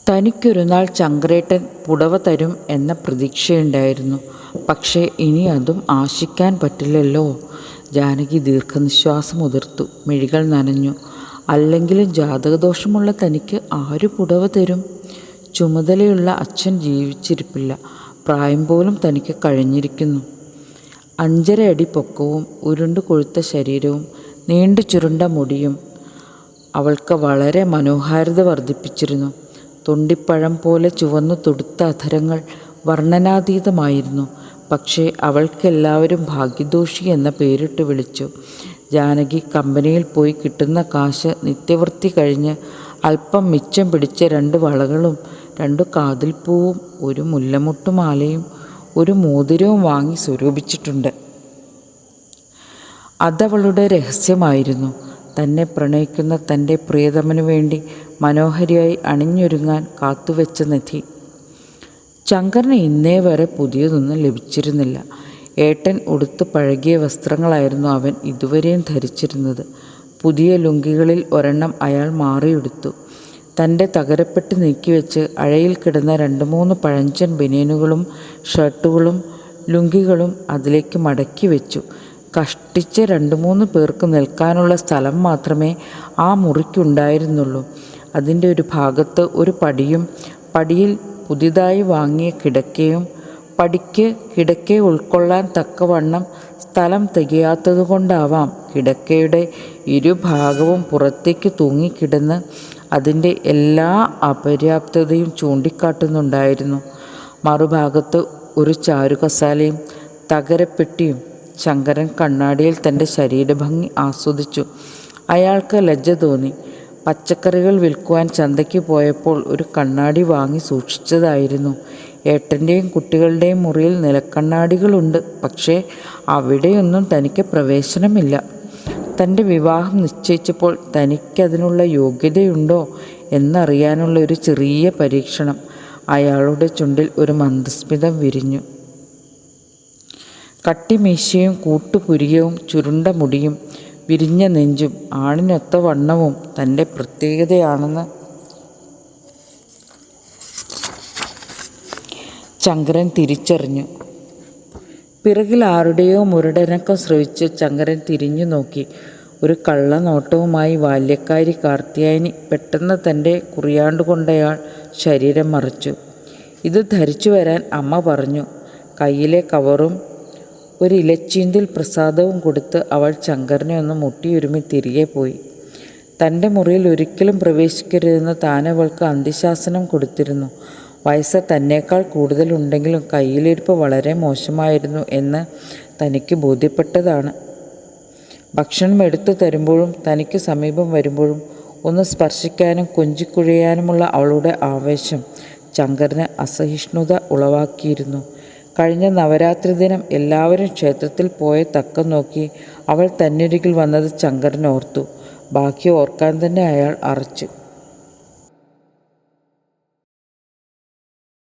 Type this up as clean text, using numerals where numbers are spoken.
തനിക്കൊരു നാൾ ചങ്കരേട്ടൻ പുടവ തരും എന്ന പ്രതീക്ഷയുണ്ടായിരുന്നു. പക്ഷേ ഇനി അതും ആശിക്കാൻ പറ്റില്ലല്ലോ. ജാനകി ദീർഘനിശ്വാസം ഉതിർത്തു. മിഴികൾ നനഞ്ഞു. അല്ലെങ്കിലും ജാതകദോഷമുള്ള തനിക്ക് ആര് പുടവ തരും? ചുമതലയുള്ള അച്ഛൻ ജീവിച്ചിരിപ്പില്ല. പ്രായം പോലും തനിക്ക് കഴിഞ്ഞിരിക്കുന്നു. 5.5 അടി പൊക്കവും ഉരുണ്ടു കൊഴുത്ത ശരീരവും നീണ്ടു ചുരുണ്ട മുടിയും അവൾക്ക് വളരെ മനോഹാരിത വർദ്ധിപ്പിച്ചിരുന്നു. തൊണ്ടിപ്പഴം പോലെ ചുവന്നു തുടുത്ത അധരങ്ങൾ വർണ്ണനാതീതമായിരുന്നു. പക്ഷേ അവൾക്കെല്ലാവരും ഭാഗ്യദോഷി എന്ന പേരിട്ട് വിളിച്ചു. ജാനകി കമ്പനിയിൽ പോയി കിട്ടുന്ന കാശ് നിത്യവൃത്തി കഴിഞ്ഞ് അല്പം മിച്ചം പിടിച്ച 2 വളകളും 2 കാതിൽപ്പൂവും 1 മുല്ലമുട്ടുമാലയും 1 മോതിരവും വാങ്ങി സ്വരൂപിച്ചിട്ടുണ്ട്. അതവളുടെ രഹസ്യമായിരുന്നു. തന്നെ പ്രണയിക്കുന്ന തൻ്റെ പ്രിയതമനു വേണ്ടി മനോഹരിയായി അണിഞ്ഞൊരുങ്ങാൻ കാത്തുവെച്ച നിധി. ശങ്കരന് ഇന്നേ വരെ പുതിയതൊന്നും ലഭിച്ചിരുന്നില്ല. ഏട്ടൻ ഉടുത്ത് പഴകിയ വസ്ത്രങ്ങളായിരുന്നു അവൻ ഇതുവരെയും ധരിച്ചിരുന്നത്. പുതിയ ലുങ്കികളിൽ ഒരെണ്ണം അയാൾ മാറിയെടുത്തു. തൻ്റെ തകരപ്പെട്ട് നീക്കിവെച്ച് അഴയിൽ കിടന്ന 2-3 പഴഞ്ചൻ ബനിയനുകളും ഷർട്ടുകളും ലുങ്കികളും അതിലേക്ക് മടക്കി വെച്ചു. കഷ്ടിച്ച് 2-3 പേർക്ക് നിൽക്കാനുള്ള സ്ഥലം മാത്രമേ ആ മുറിക്കുണ്ടായിരുന്നുള്ളൂ. അതിൻ്റെ ഒരു ഭാഗത്ത് ഒരു പടിയും പടിയിൽ പുതിയതായി വാങ്ങിയ കിടക്കയും പടിക്ക് കിടക്കയെ ഉൾക്കൊള്ളാൻ തക്കവണ്ണം സ്ഥലം തികയാത്തതുകൊണ്ടാവാം കിടക്കയുടെ ഇരുഭാഗവും പുറത്തേക്ക് തൂങ്ങിക്കിടന്ന് അതിൻ്റെ എല്ലാ അപര്യാപ്തതയും ചൂണ്ടിക്കാട്ടുന്നുണ്ടായിരുന്നു. മറുഭാഗത്ത് ഒരു ചാരുകസാലയും തകരപ്പെട്ടിയും. ശങ്കരൻ കണ്ണാടിയിൽ തൻ്റെ ശരീരഭംഗി ആസ്വദിച്ചു. അയാൾക്ക് ലജ്ജ തോന്നി. പച്ചക്കറികൾ വിൽക്കുവാൻ ചന്തയ്ക്ക് പോയപ്പോൾ ഒരു കണ്ണാടി വാങ്ങി സൂക്ഷിച്ചതായിരുന്നു. ഏട്ടൻ്റെയും കുട്ടികളുടെയും മുറിയിൽ നിലക്കണ്ണാടികളുണ്ട്. പക്ഷേ അവിടെയൊന്നും തനിക്ക് പ്രവേശനമില്ല. തൻ്റെ വിവാഹം നിശ്ചയിച്ചപ്പോൾ തനിക്കതിനുള്ള യോഗ്യതയുണ്ടോ എന്നറിയാനുള്ള ഒരു ചെറിയ പരീക്ഷണം. അയാളുടെ ചുണ്ടിൽ ഒരു മന്ദസ്മിതം വിരിഞ്ഞു. കട്ടിമീശയും കൂട്ടുപുരികവും ചുരുണ്ട മുടിയും വിരിഞ്ഞ നെഞ്ചും ആണിനൊത്ത വണ്ണവും തൻ്റെ പ്രത്യേകതയാണെന്ന് ശങ്കരൻ തിരിച്ചറിഞ്ഞു. പിറകിൽ ആരുടെയോ മുരടനക്കം ശ്രവിച്ച് ശങ്കരൻ തിരിഞ്ഞു നോക്കി. ഒരു കള്ളനോട്ടവുമായി ബാല്യക്കാരി കാർത്യായനി. പെട്ടെന്ന് തൻ്റെ കുറിയാണ്ടുകൊണ്ടയാൾ ശരീരം മറച്ചു. ഇത് ധരിച്ചു വരാൻ അമ്മ പറഞ്ഞു. കയ്യിലെ കവറും ഒരു ഇലച്ചീന്തിൽ പ്രസാദവും കൊടുത്ത് അവൾ ശങ്കരനെ ഒന്ന് മുട്ടിയുരുമി തിരികെ പോയി. തൻ്റെ മുറിയിൽ ഒരിക്കലും പ്രവേശിക്കരുതെന്ന് താനവൾക്ക് അന്ത്യശാസനം കൊടുത്തിരുന്നു. വയസ്സ് തന്നേക്കാൾ കൂടുതലുണ്ടെങ്കിലും കയ്യിലിരിപ്പ് വളരെ മോശമായിരുന്നു എന്ന് തനിക്ക് ബോധ്യപ്പെട്ടതാണ്. ഭക്ഷണം എടുത്തു തരുമ്പോഴും തനിക്ക് സമീപം വരുമ്പോഴും ഒന്ന് സ്പർശിക്കാനും കൊഞ്ചിക്കുഴയാനുമുള്ള അവളുടെ ആവേശം ശങ്കരന് അസഹിഷ്ണുത ഉളവാക്കിയിരുന്നു. കഴിഞ്ഞ നവരാത്രി ദിനം എല്ലാവരും ക്ഷേത്രത്തിൽ പോയ തക്കം നോക്കി അവൾ തന്നരികിൽ വന്നത് ശങ്കരൻ ഓർത്തു. ബാക്കി ഓർക്കാൻ തന്നെ അയാൾ അറച്ചു.